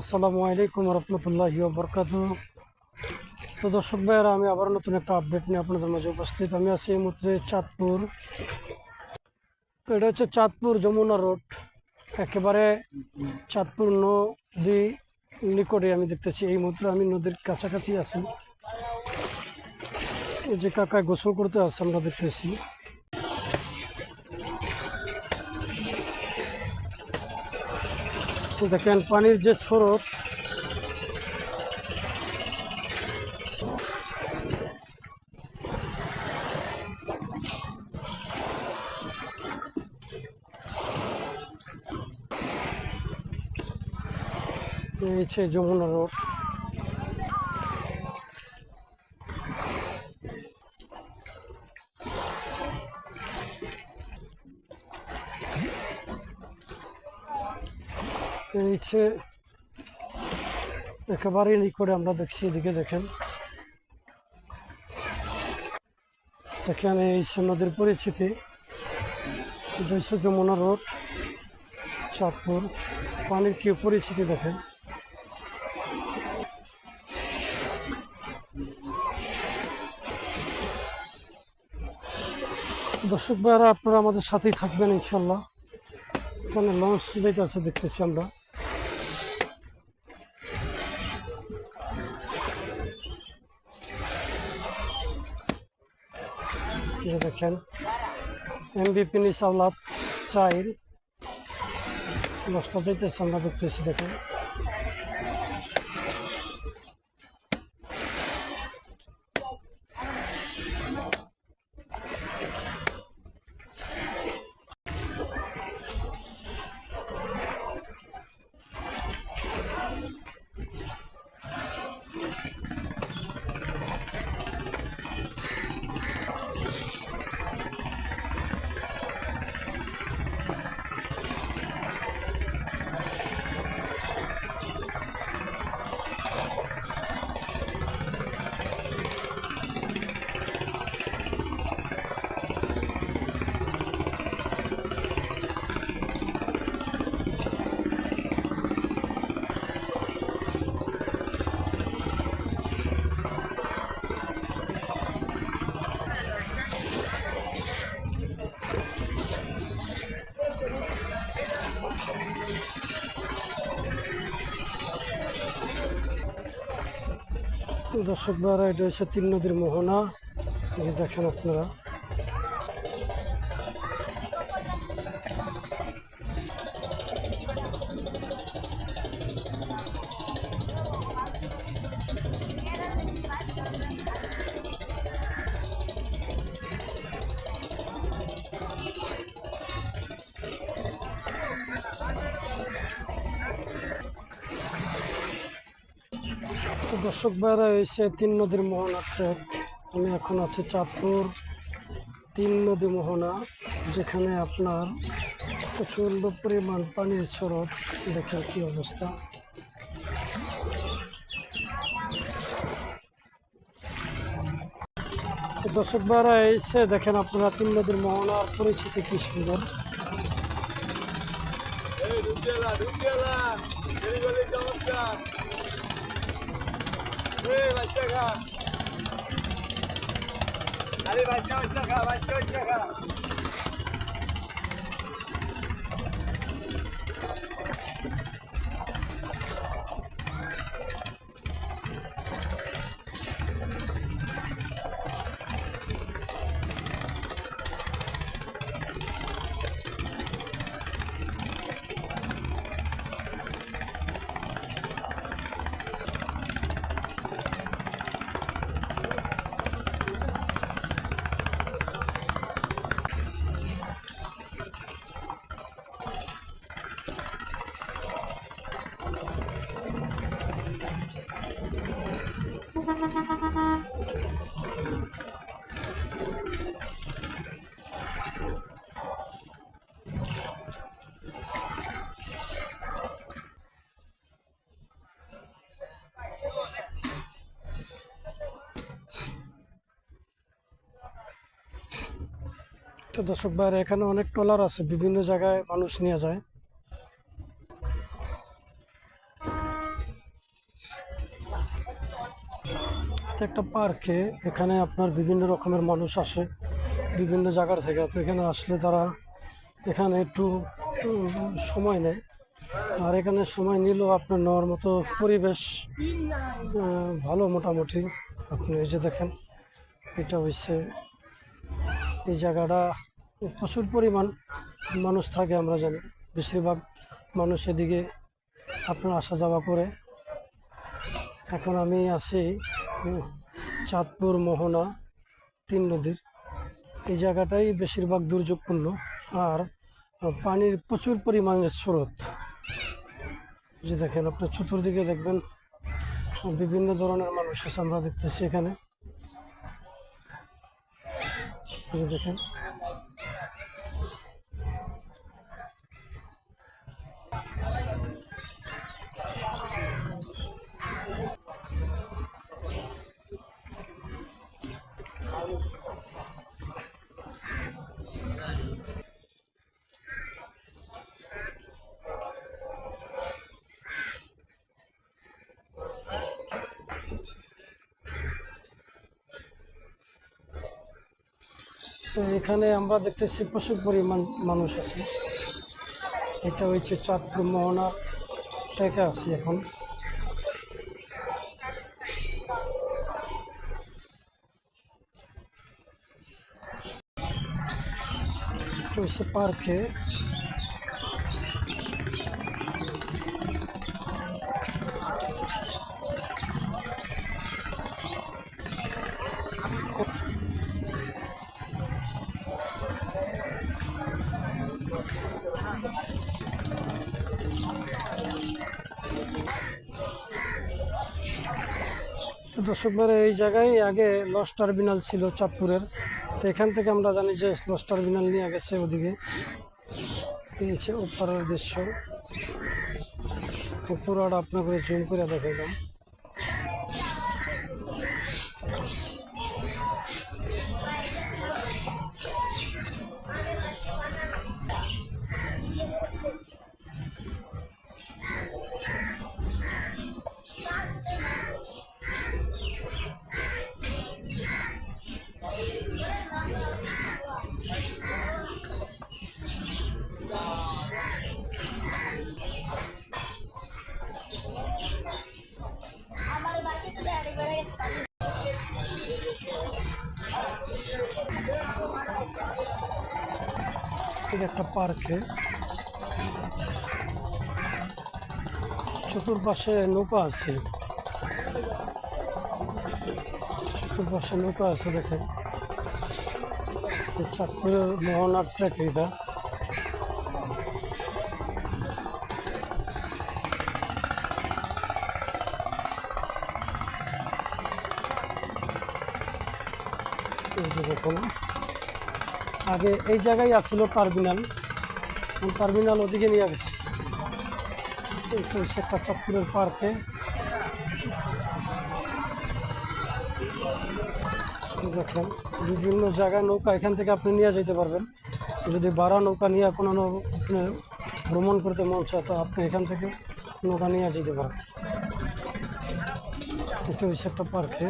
আসসালামু আলাইকুম রহমতুল্লাহি ওয়া বারাকাতুহু। তো দর্শক ভাইয়েরা, আমি আবার নতুন একটা আপডেট নিয়ে আপনাদের মাঝে উপস্থিত। আমি আছি এই মুহূর্তে চাঁদপুর। তো এটা হচ্ছে চাঁদপুর যমুনা রোড, একেবারে চাঁদপুর নদী নিকটে আমি দেখতেছি। এই মুহূর্তে আমি নদীর কাছাকাছি আছি। এই যে কাকায় গোসল করতে আসছে আমরা দেখতেছি। তো দেখেন পানির যে স্রোত, এই হচ্ছে যমুনা রোড। এই হচ্ছে একেবারে নিকটে আমরা দেখছি। এদিকে দেখেন দেখেন এই হচ্ছে নদীর পরিস্থিতি। এটা হচ্ছে যমুনা রোড, চাঁদপুর। পানির কি পরিস্থিতি দেখেন। দর্শক ভাইয়ারা, আপনারা আমাদের সাথেই থাকবেন ইনশাল্লাহ। এখানে লঞ্চ যাইতেছে দেখতেছি আমরা। দেখেন এমবিপি নিসাওলাত চাইল লঞ্চটা যাইতেছে আমরা দেখতেছি। দেখেন দর্শক ভাইয়ারা, এটা হচ্ছে তিন নদীর মোহনা। এই দেখেন আপনারা। তো দর্শক ভাইয়ারা, এসে তিন নদীর মোহনা ট্রেক। আমি এখন আছি চাঁদপুর তিন নদী মোহনা, যেখানে আপনার প্রচণ্ড পরিমাণ পানির স্রোত। দেখেন কি অবস্থা। তো দর্শক ভাইয়ারা, এসে দেখেন আপনারা তিন নদীর মোহনার পরিচিতি কি সুন্দর। আরে বাচ্চা বাচ্চা খা, বাচ্চা বাচ্চা খা। তো দর্শক ভাইরা, এখানে অনেক ট্রলার আছে, বিভিন্ন জায়গায় মানুষ নিয়ে যায়। তো একটা পার্কে এখানে আপনার বিভিন্ন রকমের মানুষ আসে বিভিন্ন জায়গার থেকে। তো এখানে আসলে তারা এখানে একটু সময় নেয়। আর এখানে সময় নিলেও আপনার নেওয়ার মতো পরিবেশ ভালো মোটামুটি। আপনি এই যে দেখেন, এটা হচ্ছে এই জায়গাটা প্রচুর পরিমাণ মানুষ থাকে আমরা জানি। বেশিরভাগ মানুষ এদিকে আপনার আসা যাওয়া করে। এখন আমি আছি চাঁদপুর মোহনা 3 নদীর এই জায়গাটাই বেশিরভাগ দুর্যোগপূর্ণ। আর পানির প্রচুর পরিমাণের স্রোত। যে দেখেন আপনার চতুর্দিকে দেখবেন বিভিন্ন ধরনের মানুষ আছে আমরা দেখতেছি এখানে। এই যে দেখেন, তো এখানে আমরা দেখতেছি প্রচুর পরিমাণ মানুষ আছে। এটা হচ্ছে চাঁদপুর মোহনা ট্রেকে আছি এখন। এটা হচ্ছে পার্কে। তো দর্শকবার, এই জায়গায় আগে লঞ্চ টার্মিনাল ছিল চাঁদপুরের। তো এখান থেকে আমরা জানি যে লঞ্চ টার্মিনাল নিয়ে গেছে ওদিকে। এই হচ্ছে উপরের দৃশ্য, পুরোটা আপনাকে জুম করে দেখাইলাম। এটা একটা পার্কে চতুর্পাশে নৌকা আছে। চতুর্পাশে নৌকা আছে দেখেন। চাঁদপুরের মোহনার ট্রেক এটা। দেখুন, আগে এই জায়গায় আসছিল টার্মিনাল, টার্মিনাল ওদিকে নিয়ে গেছে। এটা হচ্ছে একটা চাঁদপুরের পার্কে। দেখেন বিভিন্ন জায়গায় নৌকা এখান থেকে আপনি নিয়ে যেতে পারবেন। যদি ভাড়া নৌকা নিয়ে কোনো আপনি ভ্রমণ করতে মন চায় তো আপনি এখান থেকে নৌকা নিয়ে যেতে পারবেন। এটা হচ্ছে একটা পার্কে।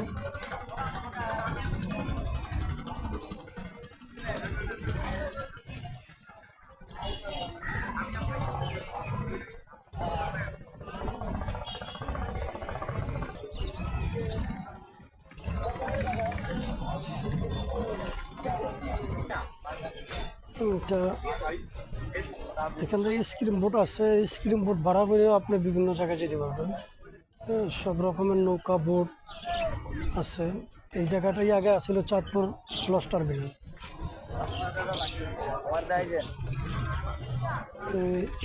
এটা এখান থেকে স্ক্রিম বোট আছে। স্ক্রিম বোট ভাড়া করেও আপনি বিভিন্ন জায়গায় যেতে পারবেন। সব রকমের নৌকা বোট আছে। এই জায়গাটাই আগে আছিল চাঁদপুর লঞ্চ টার্মিনাল।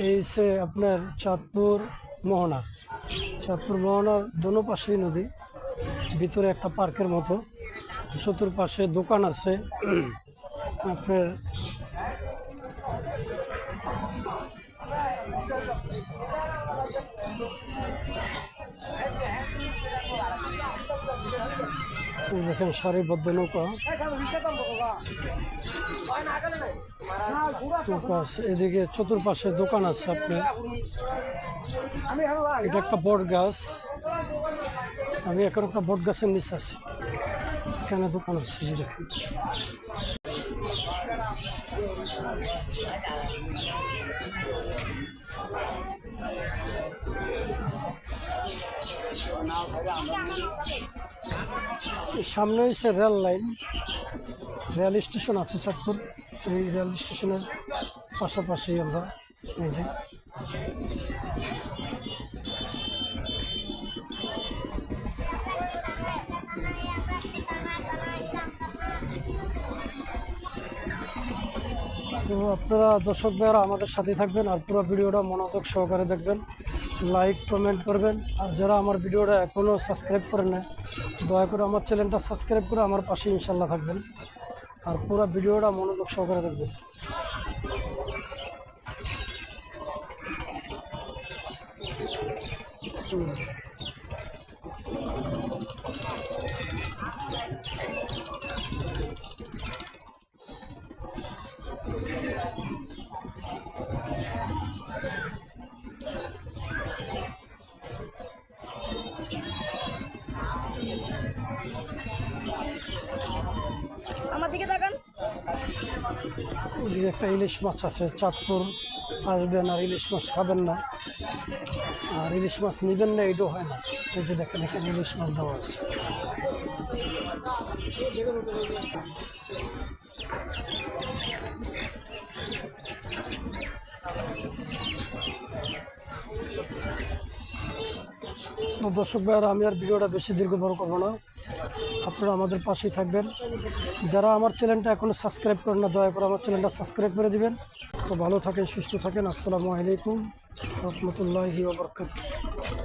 এই সে আপনার চাঁদপুর মোহনা। চাঁদপুর মোহনার দোনো পাশেই নদী, ভিতরে একটা পার্কের মতো, চতুর্পাশে দোকান আছে আপনার। দেখেন সারিবদ্ধ নৌকা নৌকা আছে। এদিকে চতুর্পাশে দোকান আছে আপনি। এটা একটা বট গাছ। আমি এখন একটা বট গাছের নিচে আছি। এখানে দোকান আছে, এই যে দেখুন। সামনে হচ্ছে রেল লাইন, রেল স্টেশন আছে চাঁদপুর। এই রেল স্টেশনের পাশাপাশি আমরা এই যে তো আপনারা দর্শক ভাইয়েরা আমাদের সাথে থাকবেন আর পুরো ভিডিওটা মনোযোগ সহকারে দেখবেন, লাইক কমেন্ট করবেন। আর যারা আমার ভিডিওটা এখনও সাবস্ক্রাইব করেন না, দয়া করে আমার চ্যানেলটা সাবস্ক্রাইব করে আমার পাশে ইনশাল্লাহ থাকবেন আর পুরো ভিডিওটা মনোযোগ সহকারে দেখবেন। আমার দিকে তাকান। ওদিকে একটা ইলিশ মাছ আছে, চাঁদপুর আসবেন আর ইলিশ মাছ খাবেন না আর ইলিশ মাছ নেবেন না, এটাও হয় না। এই যে দেখেন এখানে ইলিশ মাছ দেওয়া আছে। তো দর্শক ভাইয়ারা, আমি আর ভিডিওটা বেশি দীর্ঘ বড় করবো না, আপনারা আমাদের পাশেই থাকবেন। যারা আমার চ্যানেলটা এখনও সাবস্ক্রাইব করেন না, দয়া করে আমার চ্যানেলটা সাবস্ক্রাইব করে দিবেন। তো ভালো থাকেন, সুস্থ থাকেন। আসসালামু আলাইকুম রহমতুল্লাহি ওয়া বারাকাতুহু।